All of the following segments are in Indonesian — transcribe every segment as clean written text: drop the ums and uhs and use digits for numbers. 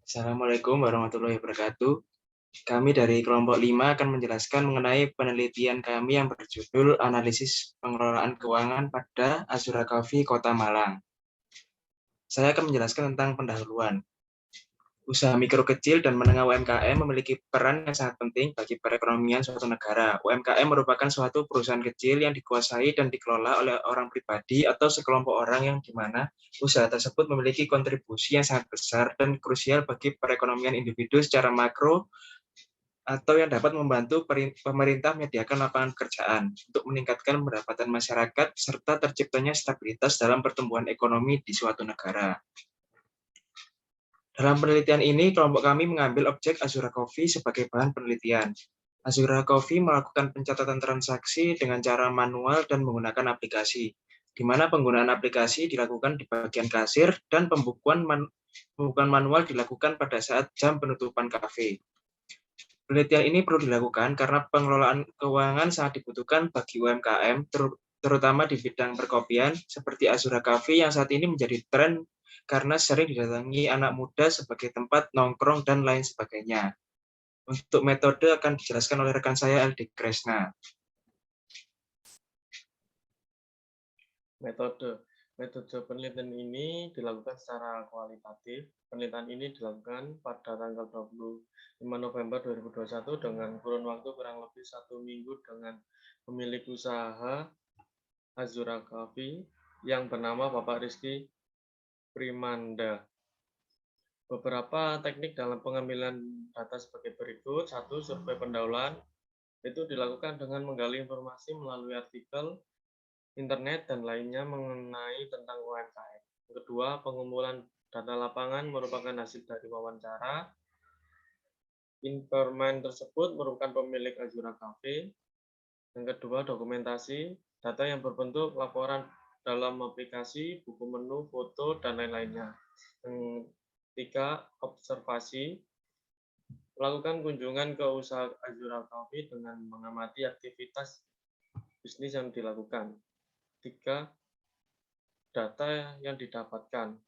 Assalamualaikum warahmatullahi wabarakatuh. Kami dari kelompok 5 akan menjelaskan mengenai penelitian kami yang berjudul Analisis Pengelolaan Keuangan pada Azura Coffee Kota Malang. Saya akan menjelaskan tentang pendahuluan. Usaha mikro kecil dan menengah UMKM memiliki peran yang sangat penting bagi perekonomian suatu negara. UMKM merupakan suatu perusahaan kecil yang dikuasai dan dikelola oleh orang pribadi atau sekelompok orang yang di mana usaha tersebut memiliki kontribusi yang sangat besar dan krusial bagi perekonomian individu secara makro atau yang dapat membantu pemerintah menyediakan lapangan pekerjaan untuk meningkatkan pendapatan masyarakat serta terciptanya stabilitas dalam pertumbuhan ekonomi di suatu negara. Dalam penelitian ini, kelompok kami mengambil objek Azura Coffee sebagai bahan penelitian. Azura Coffee melakukan pencatatan transaksi dengan cara manual dan menggunakan aplikasi, di mana penggunaan aplikasi dilakukan di bagian kasir dan pembukuan manual dilakukan pada saat jam penutupan kafe. Penelitian ini perlu dilakukan karena pengelolaan keuangan sangat dibutuhkan bagi UMKM, terutama di bidang perkopian, seperti Azura Coffee yang saat ini menjadi tren karena sering didatangi anak muda sebagai tempat nongkrong dan lain sebagainya. Untuk metode akan dijelaskan oleh rekan saya, Aldi Kresna. Metode penelitian ini dilakukan secara kualitatif. Penelitian ini dilakukan pada tanggal 25 November 2021 dengan kurun waktu kurang lebih 1 minggu dengan pemilik usaha Azura Coffee yang bernama Bapak Rizky Primanda. Beberapa teknik dalam pengambilan data sebagai berikut. 1. Survei pendahuluan. Itu dilakukan dengan menggali informasi melalui artikel, internet, dan lainnya mengenai tentang UMKM. Kedua, pengumpulan data lapangan merupakan hasil dari wawancara. Informan tersebut merupakan pemilik Azura Cafe. Yang kedua, dokumentasi, data yang berbentuk laporan dalam aplikasi, buku menu, foto, dan lain-lainnya. Yang ketiga, observasi, melakukan kunjungan ke usaha Azura Cafe dengan mengamati aktivitas bisnis yang dilakukan. 3. Data yang didapatkan.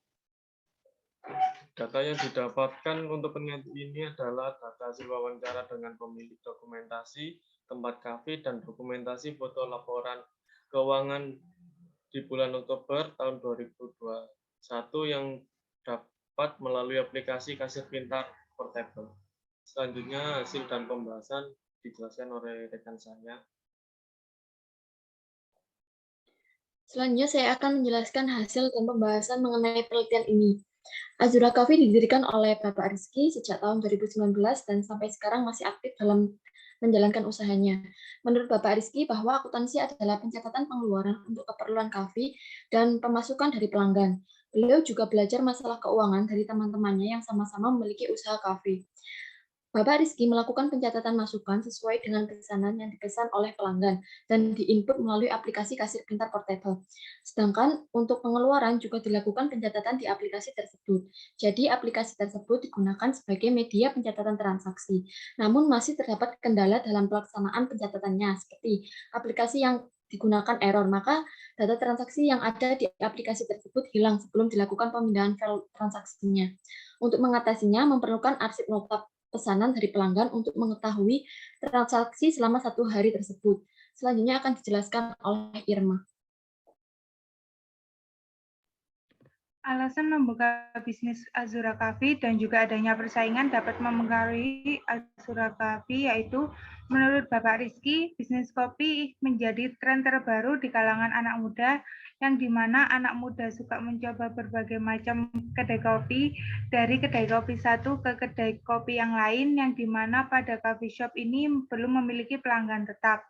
Data yang didapatkan untuk penelitian ini adalah data hasil wawancara dengan pemilik dokumentasi, tempat kafe, dan dokumentasi foto laporan keuangan di bulan Oktober tahun 2021 yang dapat melalui aplikasi kasir pintar portable. Selanjutnya hasil dan pembahasan dijelaskan oleh rekan saya. Selanjutnya saya akan menjelaskan hasil dan pembahasan mengenai penelitian ini. Azura Coffee didirikan oleh Bapak Rizky sejak tahun 2019 dan sampai sekarang masih aktif dalam menjalankan usahanya. Menurut Bapak Rizky bahwa akuntansi adalah pencatatan pengeluaran untuk keperluan kafe dan pemasukan dari pelanggan. Beliau juga belajar masalah keuangan dari teman-temannya yang sama-sama memiliki usaha kafe. Bapak Rizky melakukan pencatatan masukan sesuai dengan pesanan yang dipesan oleh pelanggan dan diinput melalui aplikasi kasir pintar portable. Sedangkan untuk pengeluaran juga dilakukan pencatatan di aplikasi tersebut. Jadi aplikasi tersebut digunakan sebagai media pencatatan transaksi. Namun masih terdapat kendala dalam pelaksanaan pencatatannya, seperti aplikasi yang digunakan error, maka data transaksi yang ada di aplikasi tersebut hilang sebelum dilakukan pemindahan file transaksinya. Untuk mengatasinya, memerlukan arsip nota pesanan dari pelanggan untuk mengetahui transaksi selama 1 hari tersebut. Selanjutnya akan dijelaskan oleh Irma. Alasan membuka bisnis Azura Coffee dan juga adanya persaingan dapat mempengaruhi Azura Coffee, yaitu menurut Bapak Rizky, bisnis kopi menjadi tren terbaru di kalangan anak muda, yang dimana anak muda suka mencoba berbagai macam kedai kopi, dari kedai kopi satu ke kedai kopi yang lain, yang dimana pada coffee shop ini belum memiliki pelanggan tetap.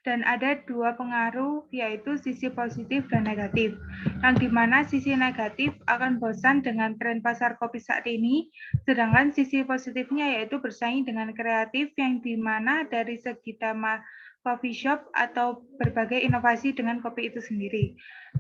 Dan ada 2 pengaruh, yaitu sisi positif dan negatif. Yang dimana sisi negatif akan bosan dengan tren pasar kopi saat ini, sedangkan sisi positifnya yaitu bersaing dengan kreatif, yang dimana dari segi tema coffee shop atau berbagai inovasi dengan kopi itu sendiri.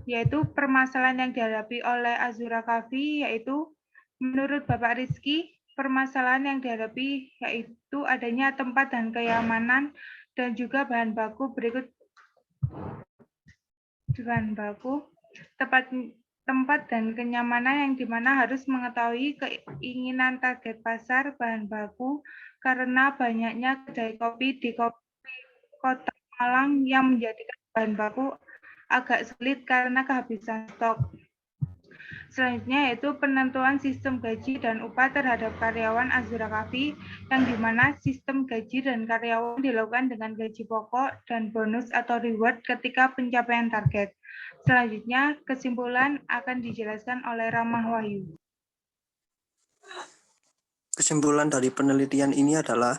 Yaitu permasalahan yang dihadapi oleh Azura Coffee, yaitu menurut Bapak Rizky, permasalahan yang dihadapi yaitu adanya tempat dan kenyamanan dan juga bahan baku berikut. Bahan baku, tempat dan kenyamanan yang dimana harus mengetahui keinginan target pasar bahan baku karena banyaknya kedai kopi di Kota Malang yang menjadikan bahan baku agak sulit karena kehabisan stok. Selanjutnya yaitu penentuan sistem gaji dan upah terhadap karyawan Azura Coffee, yang dimana sistem gaji dan karyawan dilakukan dengan gaji pokok dan bonus atau reward ketika pencapaian target. Selanjutnya, kesimpulan akan dijelaskan oleh Ramah Wahyu. Kesimpulan dari penelitian ini adalah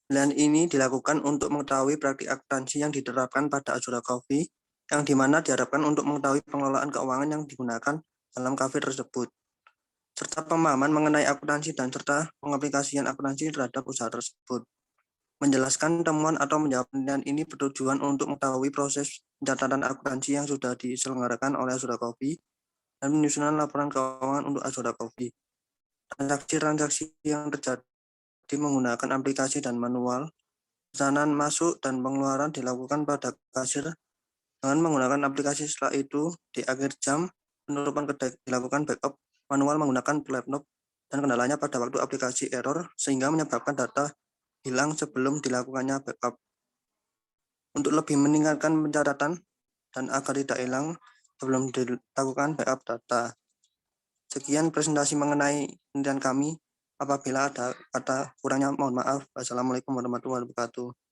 penelitian ini dilakukan untuk mengetahui praktik akuntansi yang diterapkan pada Azura Coffee, yang dimana diharapkan untuk mengetahui pengelolaan keuangan yang digunakan dalam kafe tersebut, serta pemahaman mengenai akuntansi dan serta pengaplikasian akuntansi terhadap usaha tersebut. Menjelaskan temuan atau menjawab penelitian ini bertujuan untuk mengetahui proses pencatatan akuntansi yang sudah diselenggarakan oleh Azura Coffee dan penyusunan laporan keuangan untuk Azura Coffee. Transaksi-transaksi yang terjadi menggunakan aplikasi dan manual, pesanan masuk dan pengeluaran dilakukan pada kasir dengan menggunakan aplikasi. Setelah itu, di akhir jam, penutupan kedai dilakukan backup manual menggunakan laptop, dan kendalanya pada waktu aplikasi error sehingga menyebabkan data hilang sebelum dilakukannya backup. Untuk lebih meningkatkan pencatatan dan agar tidak hilang sebelum dilakukan backup data. Sekian presentasi mengenai penelitian kami. Apabila ada kata kurangnya, mohon maaf. Wassalamualaikum warahmatullahi wabarakatuh.